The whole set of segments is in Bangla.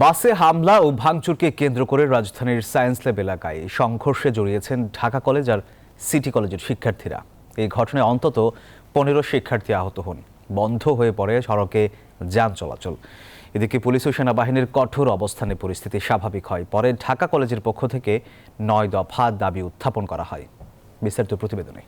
বাসে হামলা ও ভাঙচুরকে কেন্দ্র করে রাজধানীর সায়েন্স ল্যাব এলাকায় সংঘর্ষে জড়িয়েছেন ঢাকা কলেজ আর সিটি কলেজের শিক্ষার্থীরা। এই ঘটনায় অন্তত 15 শিক্ষার্থী আহত হন। বন্ধ হয়ে পড়ে সড়কে যান চলাচল। এদিকে পুলিশ ও সেনাবাহিনীর কঠোর অবস্থানে পরিস্থিতি স্বাভাবিক হয়। পরে ঢাকা কলেজের পক্ষ থেকে 9 দফা দাবি উত্থাপন করা হয়। বিস্তারিত প্রতিবেদনে।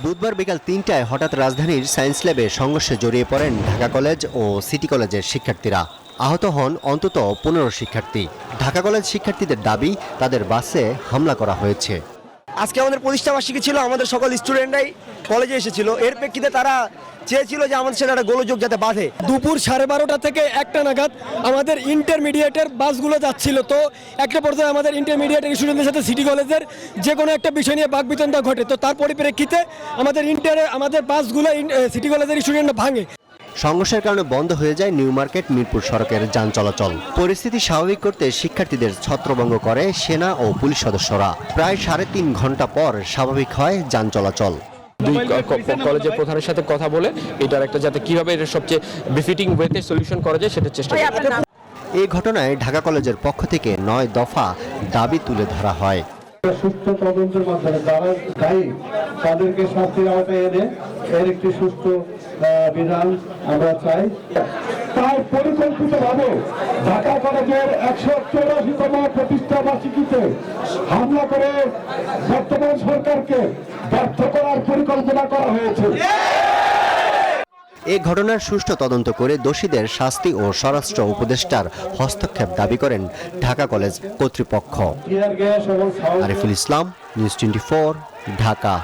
বুধবার বিকাল ৩টায় হঠাৎ রাজধানীর সায়েন্স ল্যাবে সংঘর্ষে জড়িয়ে পড়েন ঢাকা কলেজ ও সিটি কলেজের শিক্ষার্থীরা। আহত হন অন্তত 15 শিক্ষার্থী। ঢাকা কলেজ শিক্ষার্থীদের দাবি, তাদের বাসে হামলা করা হয়েছে। আজকে আমাদের প্রতিষ্ঠাবার্ষিকী ছিল, আমাদের সকল স্টুডেন্টরাই কলেজে এসেছিল। এর প্রেক্ষিতে তারা চেয়েছিল যে আমাদের সাথে একটা গোলযোগ যাতে বাঁধে। দুপুর 12:30 থেকে 1টা নাগাদ আমাদের ইন্টারমিডিয়েটের বাসগুলো যাচ্ছিল। তো একটা পর্যায়ে আমাদের ইন্টারমিডিয়েটের স্টুডেন্টদের সাথে সিটি কলেজের যে কোনো একটা বিষয় নিয়ে বাকবিতণ্ডা ঘটে। তো তার পরিপ্রেক্ষিতে আমাদের বাসগুলো সিটি কলেজের স্টুডেন্টরা ভাঙে। সংঘর্ষের কারণে বন্ধ হয়ে যায় নিউ মার্কেট মিরপুর সড়কের যান চলাচল। পরিস্থিতি স্বাভাবিক করতে শিক্ষার্থীদের ছত্রভঙ্গ করে সেনা ও পুলিশ সদস্যরা। প্রায় 3.5 ঘন্টা পর স্বাভাবিক হয় যান চলাচল। দুই কলেজের প্রধানের সাথে কথা বলে এটার একটা যাতে কিভাবে এটা সবচেয়ে বেফিটিং ওয়েতে সলিউশন করা যায় সেটা চেষ্টা করি। এই ঘটনায় ঢাকা কলেজের পক্ষ থেকে 9 দফা দাবি তুলে ধরা হয়। সুষ্ঠু তদন্তের মাধ্যমে যারা দায়ী তাদেরকে শাস্তির আওতায় এনে এর একটি সুষ্ঠু বিধান আমরা চাই। তাই পরিকল্পিতভাবে ঢাকা কলেজের 184তম প্রতিষ্ঠাবার্ষিকীতে হামলা করে বর্তমান সরকারকে ব্যর্থ করার পরিকল্পনা করা হয়েছে। এই ঘটনার সুষ্ঠু তদন্ত করে দোষীদের শাস্তি ও স্বরাষ্ট্র উপদেষ্টার হস্তক্ষেপ দাবি করেন ঢাকা কলেজ কর্তৃপক্ষ। আরিফুল ইসলাম, নিউজ 24, ঢাকা।